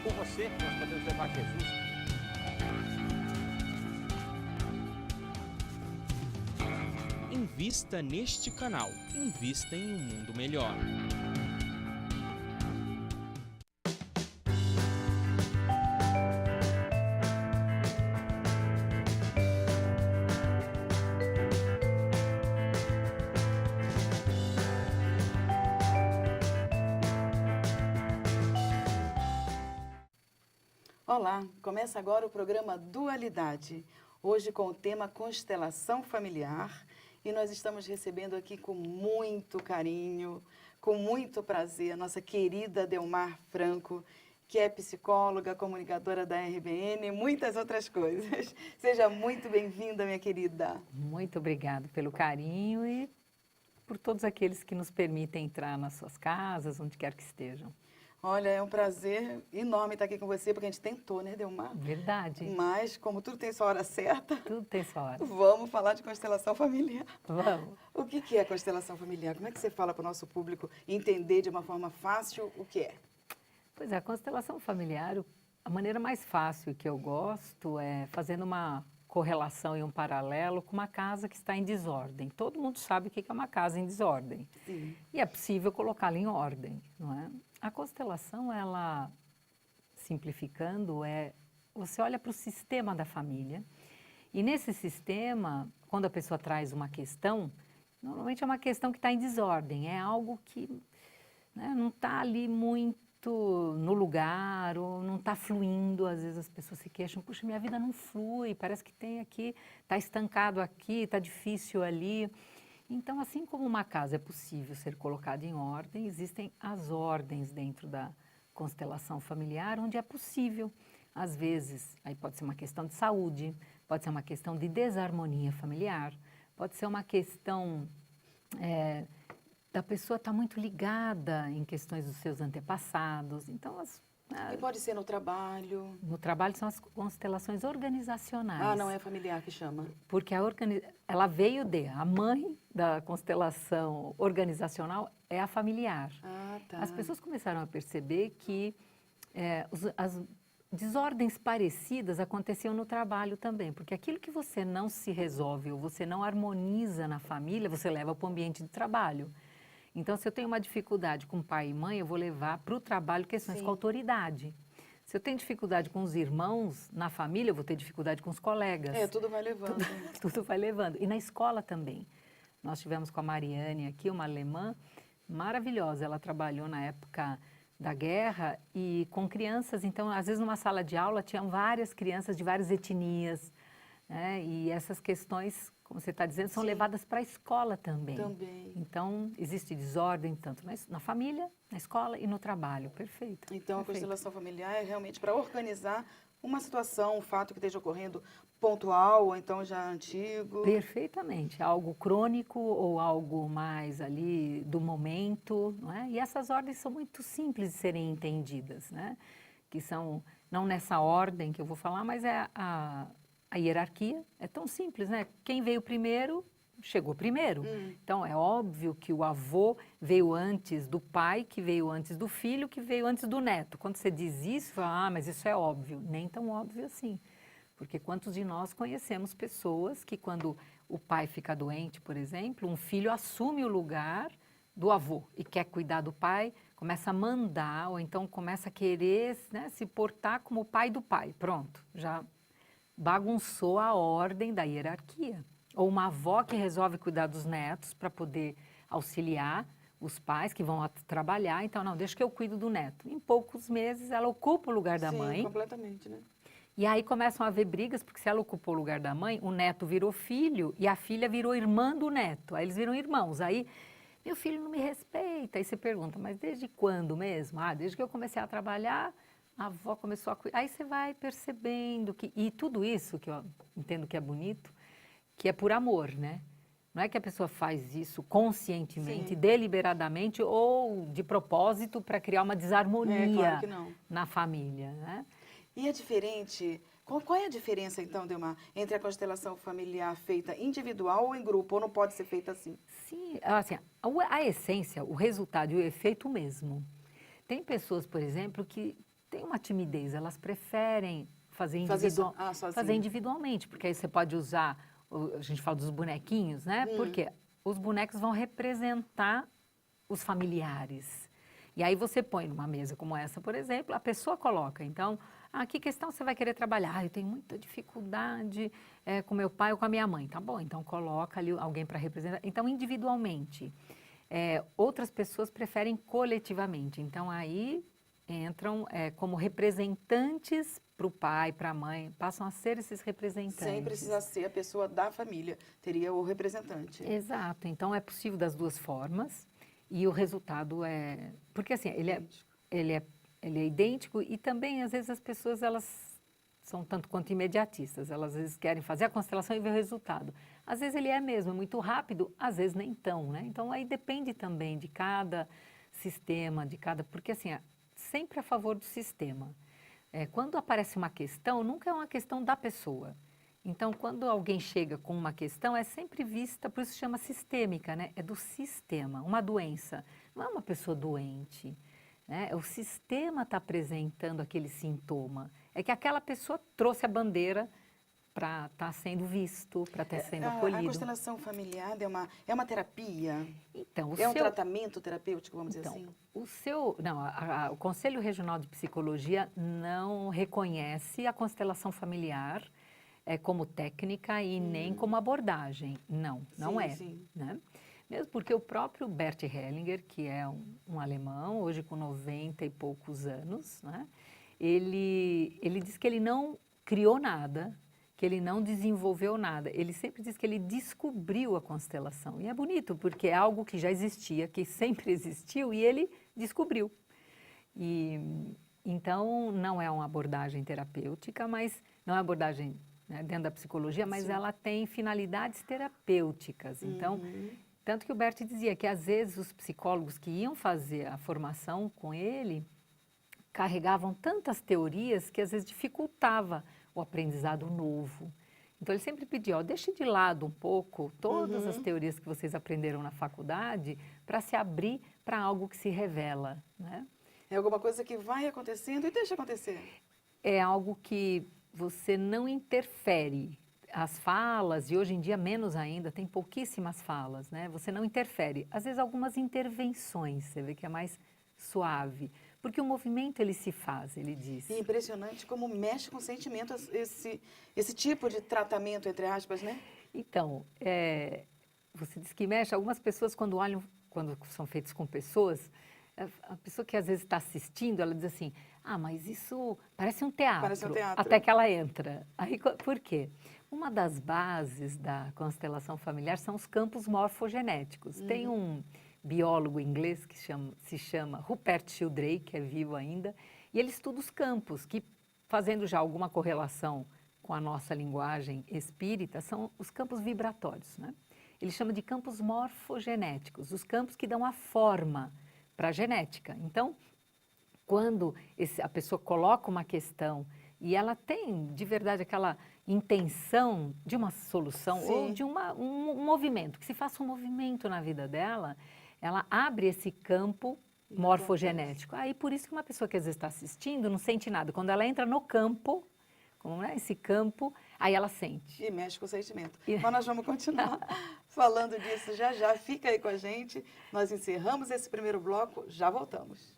com você nós podemos levar Jesus. Invista neste canal. Invista em um mundo melhor. Olá, começa agora o programa Dualidade, hoje com o tema Constelação Familiar, e nós estamos recebendo aqui com muito carinho, com muito prazer, a nossa querida Delmar Franco, que é psicóloga, comunicadora da RBN e muitas outras coisas. Seja muito bem-vinda, minha querida. Muito obrigada pelo carinho e por todos aqueles que nos permitem entrar nas suas casas, onde quer que estejam. Olha, é um prazer enorme estar aqui com você, porque a gente tentou, né, Delmar? Verdade. Mas, como tudo tem sua hora certa, Tudo tem sua hora. vamos falar de constelação familiar. Vamos. O que é constelação familiar? Como é que você fala para o nosso público entender de uma forma fácil o que é? Pois é, a constelação familiar, a maneira mais fácil que eu gosto é fazendo uma correlação e um paralelo com uma casa que está em desordem. Todo mundo sabe o que é uma casa em desordem. Sim. E é possível colocá-la em ordem, não é? A constelação, ela, simplificando, você olha para o sistema da família e nesse sistema, quando a pessoa traz uma questão, normalmente é uma questão que está em desordem, é algo que, né, não está ali muito no lugar ou não está fluindo. Às vezes as pessoas se queixam, puxa, minha vida não flui, parece que tem aqui, está estancado aqui, está difícil ali. Então, assim como uma casa é possível ser colocada em ordem, existem as ordens dentro da constelação familiar, onde é possível. Às vezes, aí pode ser uma questão de saúde, pode ser uma questão de desarmonia familiar, pode ser uma questão da pessoa estar muito ligada em questões dos seus antepassados. Então, E pode ser no trabalho. no trabalho são as constelações organizacionais. Ah, não é familiar que chama. Porque ela veio a mãe da constelação organizacional é a familiar. Ah, tá. As pessoas começaram a perceber que as desordens parecidas aconteciam no trabalho também, porque aquilo que você não se resolve ou você não harmoniza na família, você leva para o ambiente de trabalho. Então, se eu tenho uma dificuldade com pai e mãe, eu vou levar para o trabalho questões com autoridade. Se eu tenho dificuldade com os irmãos na família, eu vou ter dificuldade com os colegas. Tudo vai levando. Tudo vai levando. E na escola também. Nós tivemos com a Mariane aqui, uma alemã maravilhosa. Ela trabalhou na época da guerra e com crianças. Então, às vezes, numa sala de aula, tinham várias crianças de várias etnias, né? E essas questões, como você está dizendo, são levadas para a escola também. Também. Então, existe desordem tanto na família, na escola e no trabalho. Perfeito. Então, a perfeito. constelação familiar é realmente para organizar uma situação, um fato que esteja ocorrendo pontual ou então já antigo. Perfeitamente. Algo crônico ou algo mais ali do momento, não é? E essas ordens são muito simples de serem entendidas, né? Que são, não nessa ordem que eu vou falar, mas é a hierarquia. É tão simples, né? Quem veio primeiro, chegou primeiro. Então, é óbvio que o avô veio antes do pai, que veio antes do filho, que veio antes do neto. Quando você diz isso, você fala, mas isso é óbvio. Nem tão óbvio assim. Porque quantos de nós conhecemos pessoas que quando o pai fica doente, por exemplo, um filho assume o lugar do avô e quer cuidar do pai, começa a mandar ou então começa a querer, né, se portar como o pai do pai. Pronto, já bagunçou a ordem da hierarquia. Ou uma avó que resolve cuidar dos netos para poder auxiliar os pais que vão trabalhar. Então, não, deixa que eu cuido do neto. Em poucos meses, ela ocupa o lugar da mãe. Sim, completamente, né? E aí começam a haver brigas, porque se ela ocupou o lugar da mãe, o neto virou filho e a filha virou irmã do neto. Aí eles viram irmãos. Aí, meu filho não me respeita. Aí você pergunta, mas desde quando mesmo? Ah, desde que eu comecei a trabalhar, a avó começou a cuidar. Aí você vai percebendo que... E tudo isso, que eu entendo que é bonito, que é por amor, né? Não é que a pessoa faz isso conscientemente, Sim. deliberadamente ou de propósito para criar uma desarmonia Claro que não. na família, né? E é diferente... Qual é a diferença, então, Delmar, entre a constelação familiar feita individual ou em grupo? Ou não pode ser feita assim? Sim, assim, a essência, o resultado e o efeito mesmo. Tem pessoas, por exemplo, que têm uma timidez, elas preferem fazer, sozinho. fazer individualmente, porque aí você pode usar, a gente fala dos bonequinhos, né? Porque os bonecos vão representar os familiares. E aí você põe numa mesa como essa, por exemplo, a pessoa coloca, então, que questão você vai querer trabalhar? Eu tenho muita dificuldade com meu pai ou com a minha mãe. Tá bom, então coloca ali alguém para representar. Então, individualmente. Outras pessoas preferem coletivamente. Então, aí entram como representantes para o pai, para a mãe, passam a ser esses representantes. Sem precisar ser a pessoa da família, teria o representante. Exato, então é possível das duas formas e o resultado é... Porque assim, ele é idêntico e também às vezes as pessoas elas são tanto quanto imediatistas, elas às vezes querem fazer a constelação e ver o resultado. Às vezes ele é mesmo, é muito rápido, às vezes nem tão, né? Então aí depende também de cada sistema, porque assim, sempre a favor do sistema. Quando aparece uma questão, nunca é uma questão da pessoa. Então, quando alguém chega com uma questão, é sempre vista, por isso se chama sistêmica, né? É do sistema, uma doença. Não é uma pessoa doente, né? O sistema está apresentando aquele sintoma. É que aquela pessoa trouxe a bandeira para estar sendo visto, para estar sendo acolhido. A constelação familiar é uma terapia? Então, um tratamento terapêutico, vamos dizer assim? O Conselho Regional de Psicologia não reconhece a constelação familiar como técnica e nem como abordagem. Não é. Sim. Né? Mesmo porque o próprio Bert Hellinger, que é um alemão, hoje com 90 e poucos anos, né? Ele diz que ele não criou nada, que ele não desenvolveu nada. Ele sempre diz que ele descobriu a constelação. E é bonito, porque é algo que já existia, que sempre existiu, e ele descobriu. Então, não é uma abordagem terapêutica, mas não é uma abordagem dentro da psicologia, mas ela tem finalidades terapêuticas. Então, tanto que o Bert dizia que, às vezes, os psicólogos que iam fazer a formação com ele carregavam tantas teorias que, às vezes, dificultava o aprendizado novo. Então, ele sempre pedia, deixe de lado um pouco todas as teorias que vocês aprenderam na faculdade para se abrir para algo que se revela, né? É alguma coisa que vai acontecendo e deixa acontecer. É algo que você não interfere. As falas, e hoje em dia menos ainda, tem pouquíssimas falas, né? Você não interfere. Às vezes, algumas intervenções, você vê que é mais suave. Porque o movimento, ele se faz, ele diz. E impressionante como mexe com o sentimento esse tipo de tratamento, entre aspas, né? Então, você diz que mexe. Algumas pessoas, quando olham, quando são feitos com pessoas, a pessoa que às vezes está assistindo, ela diz assim, mas isso parece um teatro. Parece um teatro. Até que ela entra. Aí, por quê? Uma das bases da constelação familiar são os campos morfogenéticos. Tem um biólogo inglês que se chama Rupert Sheldrake, que é vivo ainda, e ele estuda os campos, que, fazendo já alguma correlação com a nossa linguagem espírita, são os campos vibratórios, né? Ele chama de campos morfogenéticos, os campos que dão a forma para a genética. Então, quando a pessoa coloca uma questão e ela tem, de verdade, aquela intenção de uma solução ou de um movimento, que se faça um movimento na vida dela, ela abre esse campo morfogenético. Aí, por isso que uma pessoa que às vezes está assistindo não sente nada. Quando ela entra no campo, esse campo, aí ela sente. E mexe com o sentimento. Mas nós vamos continuar falando disso já. Fica aí com a gente. Nós encerramos esse primeiro bloco, já voltamos.